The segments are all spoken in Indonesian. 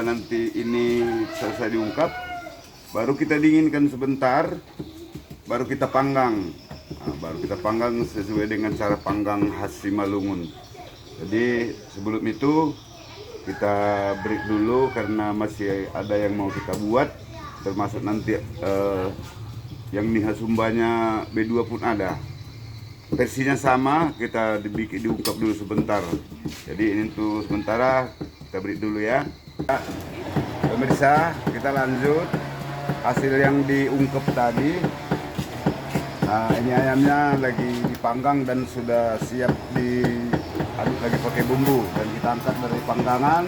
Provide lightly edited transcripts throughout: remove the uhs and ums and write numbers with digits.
nanti ini selesai diungkap, baru kita dinginkan sebentar, baru kita panggang. Nah, baru kita panggang sesuai dengan cara panggang khas Simalungun. Jadi sebelum itu kita break dulu karena masih ada yang mau kita buat, termasuk nanti yang Niha Sumbanya B2 pun ada. Versinya sama, kita diungkap dulu sebentar. Jadi ini untuk sementara kita break dulu ya. Pemirsa, kita lanjut hasil yang diungkep tadi. Nah, ini ayamnya lagi dipanggang dan sudah siap diaduk lagi pakai bumbu dan kita angkat dari panggangan.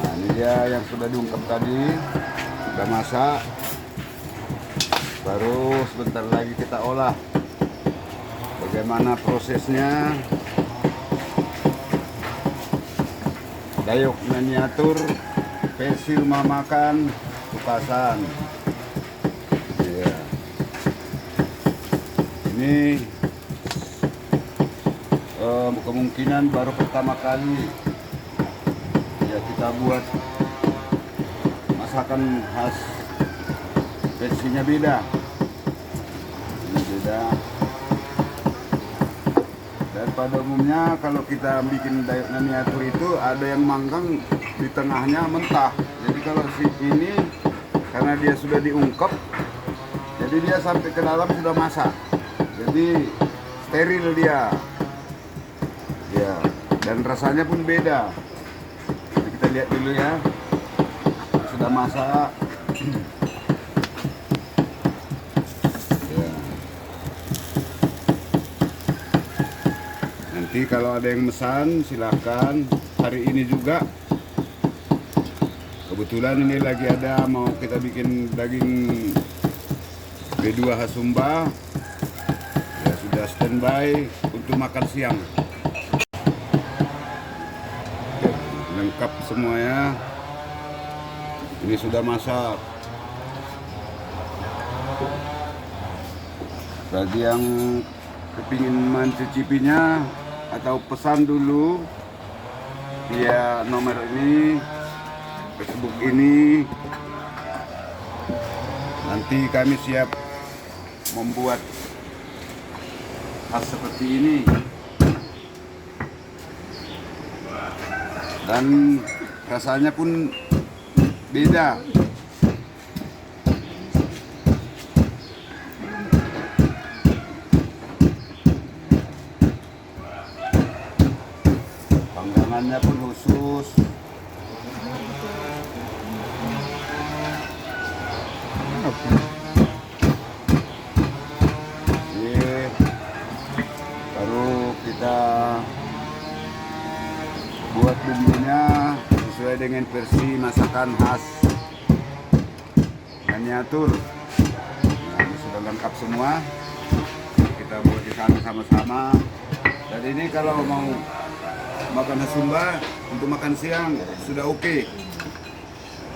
Nah, ini dia yang sudah diungkep tadi, sudah masak. Baru sebentar lagi kita olah. Bagaimana prosesnya? Dayok miniatur versi rumah makan Tukasan. Ya. Ini kemungkinan baru pertama kali ya kita buat masakan khas versinya beda. Ini beda. Dan pada umumnya kalau kita bikin dayok miniatur itu ada yang manggang di tengahnya mentah. Jadi kalau ini karena dia sudah diungkep, jadi dia sampai ke dalam sudah masak. Jadi steril dia. Ya, dan rasanya pun beda. Jadi kita lihat dulu ya. Sudah masak. Nanti kalau ada yang mesan silakan. Hari ini juga kebetulan ini lagi ada mau kita bikin daging B2 khas Sumba. Ya sudah standby untuk makan siang. Ya, lengkap semuanya. Ini sudah masak. Bagi yang kepingin mencicipinya atau pesan dulu via nomor ini, Facebook ini, nanti kami siap membuat khas seperti ini dan rasanya pun beda. Panggangannya pun khusus. Ini baru kita buat bumbunya sesuai dengan versi masakan khas miniatur. Nah, ini sudah lengkap semua. Kita buat di sana sama-sama. Dan ini kalau mau makan khas Sumba untuk makan siang sudah oke.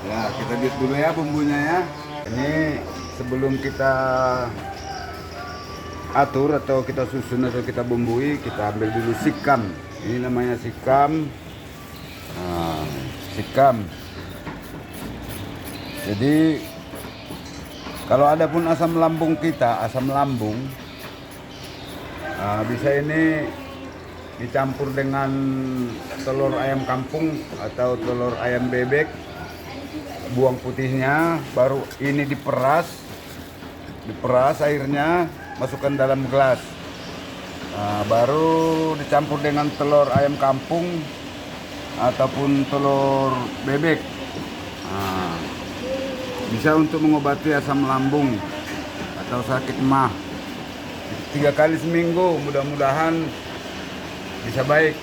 Ya, kita lihat dulu ya bumbunya ya. Ini sebelum kita atur atau kita susun atau kita bumbui, kita ambil dulu sikam. Ini namanya sikam. Nah, sikam. Jadi kalau ada pun asam lambung kita, asam lambung, bisa ini dicampur dengan telur ayam kampung atau telur ayam bebek, buang putihnya, baru ini diperas airnya, masukkan dalam gelas. Nah, baru dicampur dengan telur ayam kampung ataupun telur bebek. Nah, bisa untuk mengobati asam lambung atau sakit mah. 3 kali seminggu, mudah-mudahan bisa baik.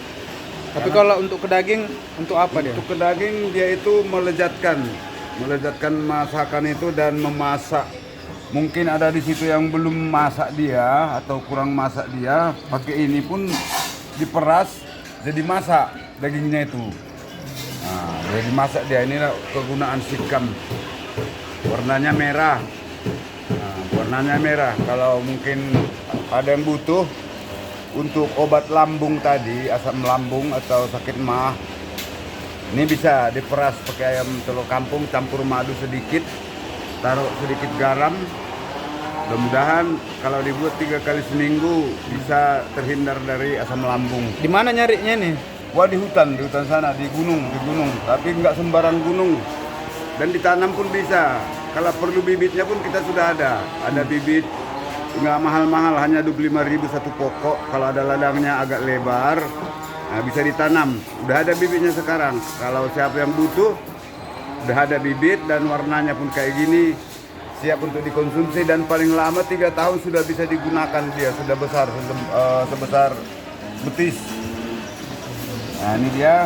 Tapi kalau untuk ke daging, untuk apa dia? Untuk ke daging dia itu melezatkan masakan itu dan memasak. Mungkin ada di situ yang belum masak dia atau kurang masak dia, pakai ini pun diperas jadi masak dagingnya itu. Nah, jadi masak dia. Inilah kegunaan sikam. Warnanya merah. Nah, warnanya merah. Kalau mungkin ada yang butuh untuk obat lambung tadi, asam lambung atau sakit mah, Ini bisa diperas pakai ayam telur kampung, campur madu sedikit, taruh sedikit garam. Mudah-mudahan kalau dibuat 3 kali seminggu bisa terhindar dari asam lambung. Di mana nyarinya nih? Wah, di hutan sana, di gunung, tapi nggak sembarang gunung. Dan ditanam pun bisa. Kalau perlu bibitnya pun kita sudah ada bibit, nggak mahal-mahal, hanya 25.000 satu pokok. Kalau ada ladangnya agak lebar, nah, bisa ditanam. Udah ada bibitnya sekarang. Kalau siapa yang butuh, udah ada bibit dan warnanya pun kayak gini, siap untuk dikonsumsi dan paling lama 3 tahun sudah bisa digunakan dia, sudah besar, sebesar betis. Nah ini dia.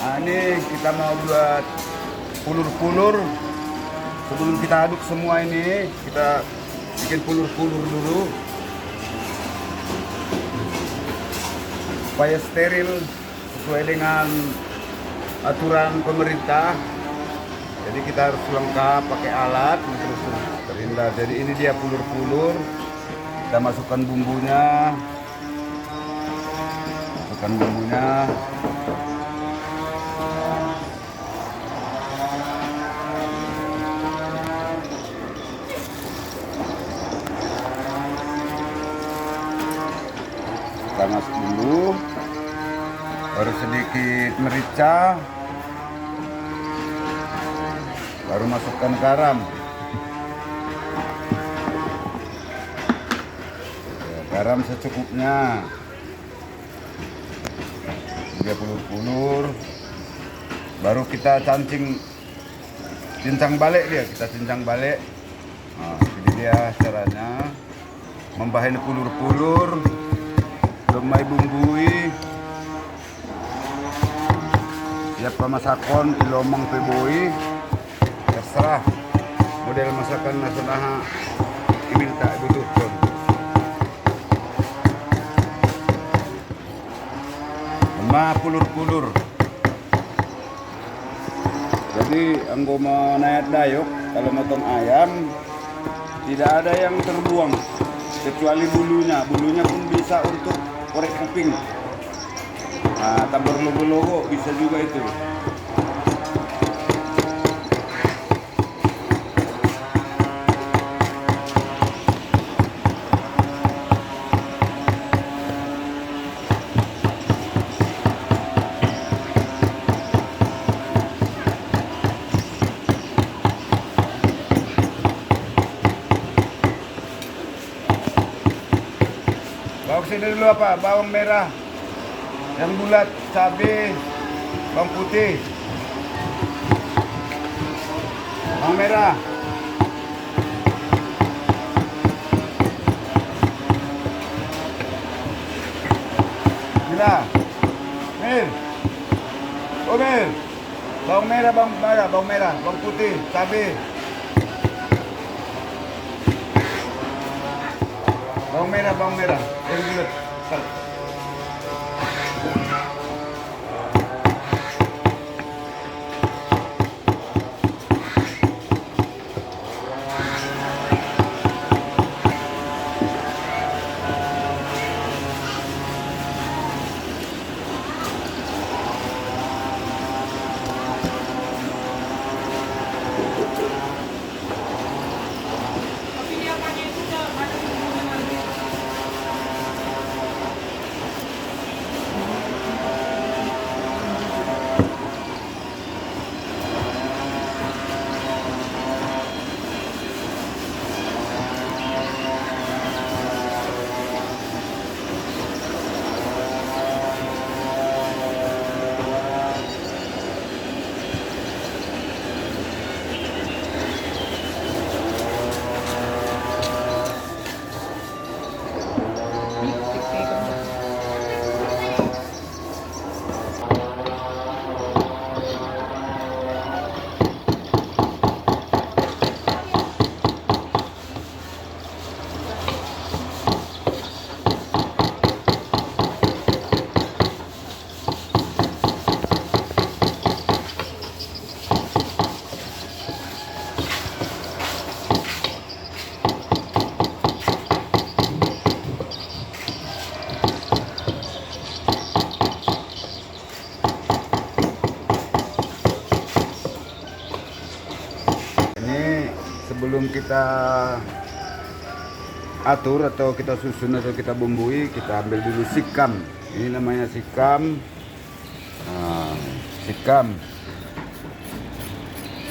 Nah ini kita mau buat pulur-pulur. Sebelum kita aduk semua ini, kita bikin pulur-pulur dulu supaya steril sesuai dengan aturan pemerintah. Jadi kita harus lengkap pakai alat terus terhindar. Jadi ini dia pulur-pulur. Kita masukkan bumbunya. Kita masuk dulu, baru sedikit merica, baru masukkan garam. Ya, garam secukupnya. Dia pulur-pulur, baru kita cincang balik dia, Nah, ini dia caranya membahin pulur-pulur, domai bumbui, siap pamasakon ilomang peboi, terserah model masakan nasional iminta butuhkan. Pulur-pulur. Jadi anggo mau naik dayok, kalau motong ayam tidak ada yang terbuang kecuali bulunya. Bulunya pun bisa untuk korek kuping. Nah, tak berlogo-logo bisa juga itu. Bawang sini dulu apa? Bawang merah yang bulat, cabai, bawang putih, bawang merah, merah, bawang merah, bawang putih, cabai, bawang merah, yang bulat. sebelum kita atur atau kita susun atau kita bumbui, kita ambil dulu sikam. Ini namanya sikam. Nah, sikam.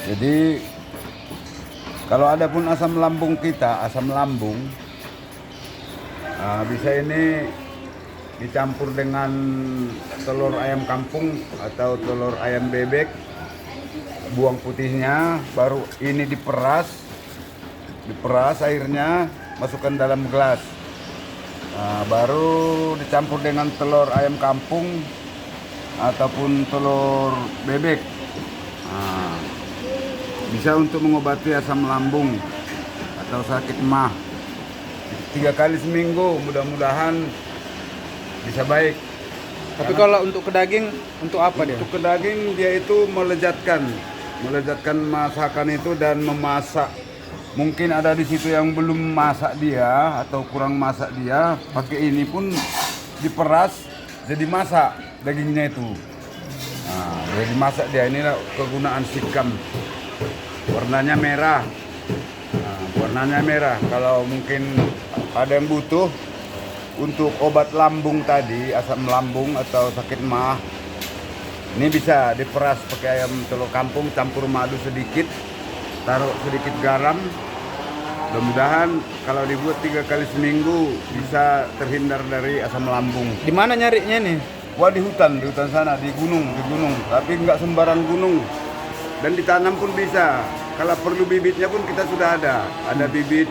Jadi kalau ada pun asam lambung kita, asam lambung, bisa ini dicampur dengan telur ayam kampung atau telur ayam bebek, buang putihnya, baru ini diperas airnya, masukkan dalam gelas. Baru dicampur dengan telur ayam kampung ataupun telur bebek. Bisa untuk mengobati asam lambung atau sakit mah. 3 kali seminggu, mudah-mudahan bisa baik. Tapi kalau untuk ke daging, untuk apa dia? Untuk ke daging dia itu melezatkan masakan itu dan memasak. Mungkin ada di situ yang belum masak dia atau kurang masak dia, pakai ini pun diperas jadi masak dagingnya itu. Jadi masak dia, inilah kegunaan sikam. Warnanya merah. Warnanya merah. Kalau mungkin ada yang butuh untuk obat lambung tadi, asam lambung atau sakit mah, ini bisa diperas pakai ayam telur kampung, campur madu sedikit, taruh sedikit garam. Mudah-mudahan kalau dibuat 3 kali seminggu bisa terhindar dari asam lambung. Di mana nyarinya nih? Wah, di hutan sana, di gunung, tapi nggak sembarang gunung. Dan ditanam pun bisa. Kalau perlu bibitnya pun kita sudah ada bibit,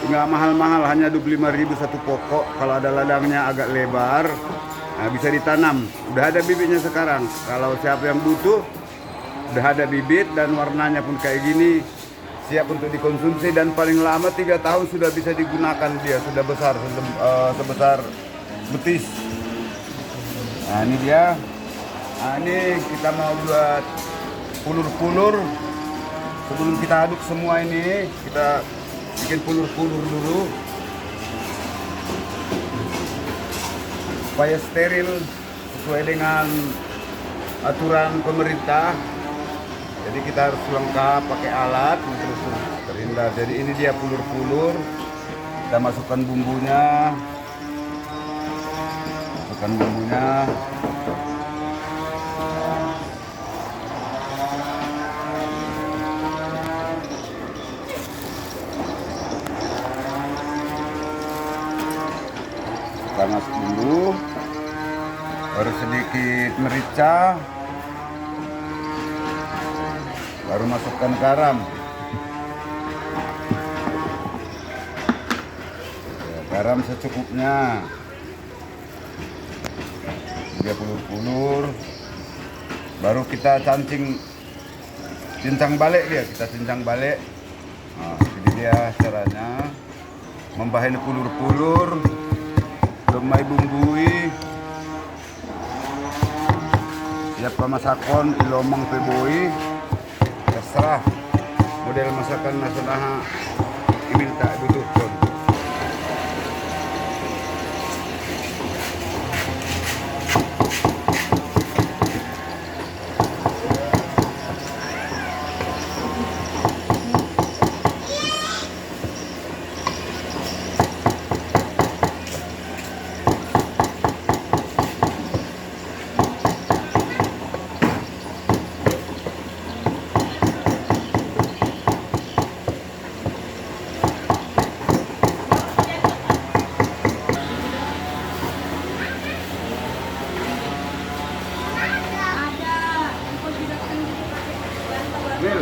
nggak mahal-mahal, hanya 25.000 satu pokok. Kalau ada ladangnya agak lebar, bisa ditanam. Udah ada bibitnya sekarang. Kalau siapa yang butuh, udah ada bibit dan warnanya pun kayak gini, siap untuk dikonsumsi dan paling lama 3 tahun sudah bisa digunakan. Dia sudah besar, sebesar betis. Nah ini dia. Nah ini kita mau buat pulur-pulur. Sebelum kita aduk semua ini, kita bikin pulur-pulur dulu supaya steril sesuai dengan aturan pemerintah. Jadi kita harus lengkap pakai alat untuk terhindar. Jadi ini dia pulur-pulur. Kita masukkan bumbunya. Kita masuk dulu, baru sedikit merica, baru masukkan garam. Garam secukupnya. Dia pulur-pulur, baru kita cincang balik dia, Nah, jadi dia caranya membahaini pulur-pulur. Lumai bumbui, siap pamasakon ilomang peboi, terserah model masakan nasional ini tak butuhkan. Mil.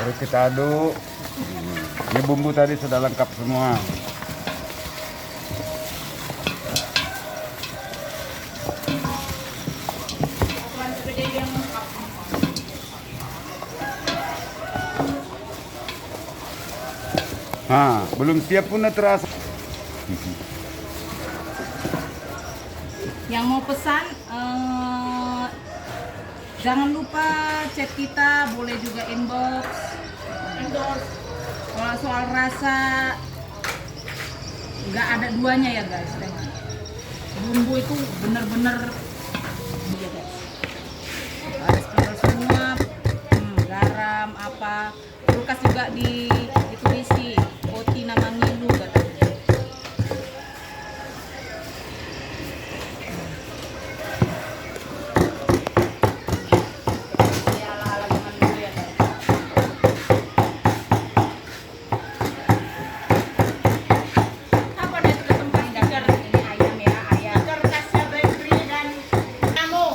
Baru kita aduk. Ini bumbu tadi sudah lengkap semua. Belum siap pun udah terasa. Yang mau pesan jangan lupa chat kita, boleh juga inbox. Kalau soal rasa nggak ada duanya ya guys, bumbu itu bener-bener ya guys, harus bener semua, garam apa, kulkas juga ditulisi Oti nama ngilu katanya. Ya ala-ala zaman dulu ya guys. Apa dah itu tempat dasar ini ayam ya, ayam. Kertasnya Bradley dan Tanamo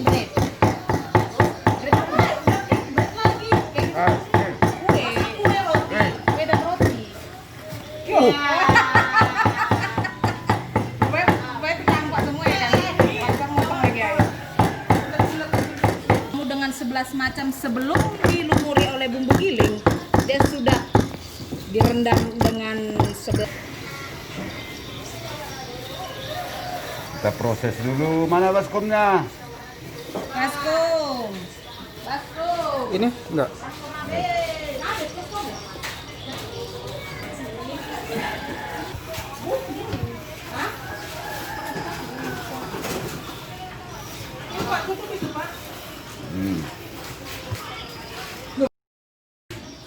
bread. Bread lagi. Kue roti, kue dan roti. Kue tercampur semua ya dan potong-potong lagi ayo. Dengan 11 macam sebelum dilumuri oleh bumbu giling, dia sudah direndam dengan 11. Kita proses dulu. Mana baskomnya? Baskom. Ini enggak.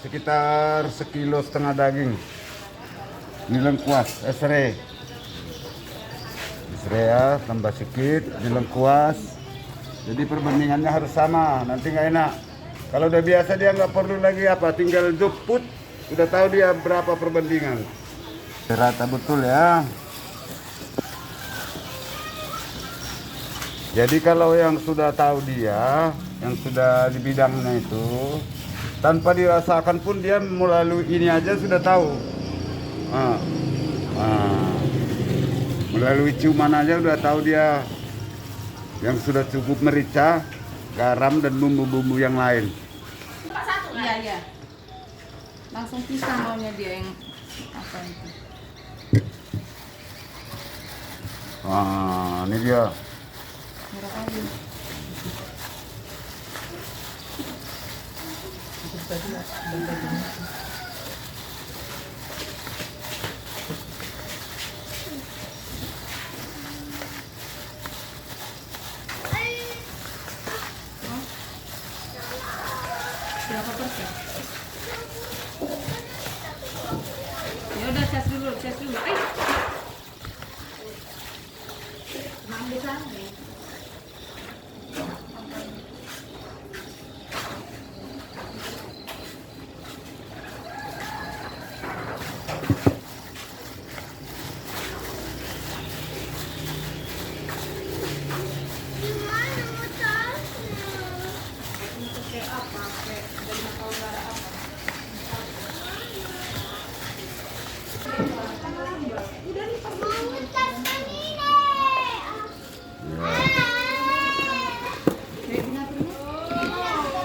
Sekitar 1,5 kilo daging. Ini lengkuas, esre ya, tambah sedikit, ini lengkuas. Jadi perbandingannya harus sama, nanti nggak enak. Kalau udah biasa dia nggak perlu lagi apa, tinggal juput, udah tahu dia berapa perbandingan. Rata betul ya. Jadi kalau yang sudah tahu dia, yang sudah di bidangnya itu, tanpa dirasakan pun dia melalui ini aja sudah tahu. Melalui ciuman aja udah tahu dia yang sudah cukup merica, garam dan bumbu-bumbu yang lain. Iya. Langsung pisah maunya dia yang apa itu. Ini dia. Merah kayu. Berapa persen? Ya udah cas dulu. Ayo. Ambil sana.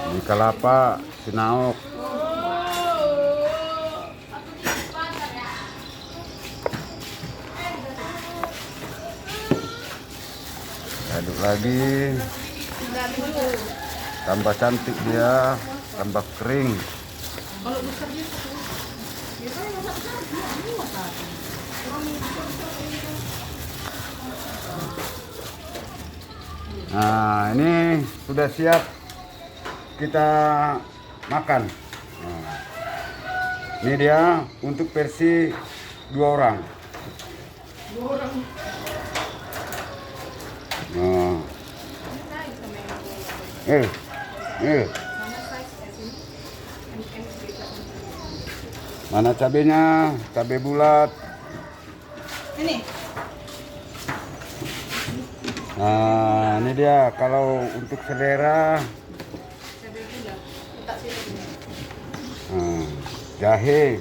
Ini kelapa, sinaok. Aduk lagi. Tambah cantik dia, tambah kering. Kalau besar dia satu. Biasanya masak besar dua satu. Nah, ini sudah siap kita makan. Nah, ini dia untuk versi 2 orang. Nah. Mana cabenya? Cabai bulat. Ini. Nah, ini dia kalau untuk selera. Cabai gula. Letak sini. Nah, jahe.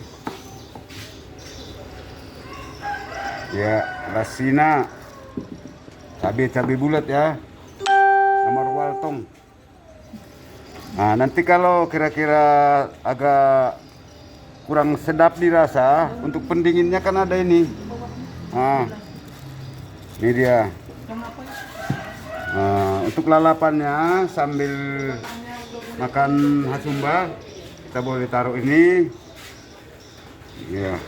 Ya, lasina. Cabai bulat ya. Sama waltong. Nah, nanti kalau kira-kira agak kurang sedap dirasa, untuk pendinginnya kan ada ini. Nah, ini dia. Nah, untuk lalapannya sambil makan hasumba kita boleh taruh ini. Ya.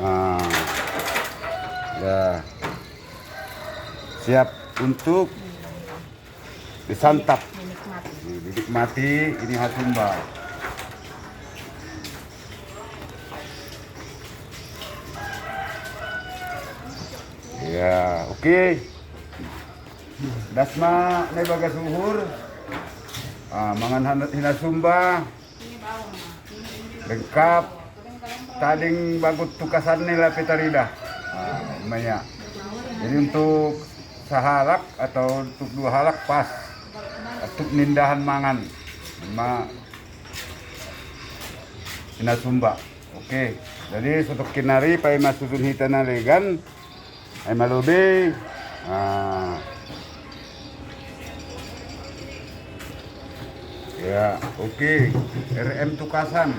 Nah, ya. Siap untuk disantap. Dinikmati ini hasumba. Ya, oke. Dasma ne baga suhur. Mangan hinasumba. Lengkap. Tading bagut tukasan nila petarida. Namanya. Jadi untuk sahalak atau untuk 2 halak pas. Untuk nindahan mangan. Hinasumba. Oke. Jadi untuk kinari pai masusun hitana legan. Ay malubi. Ya, oke. RM tukasan.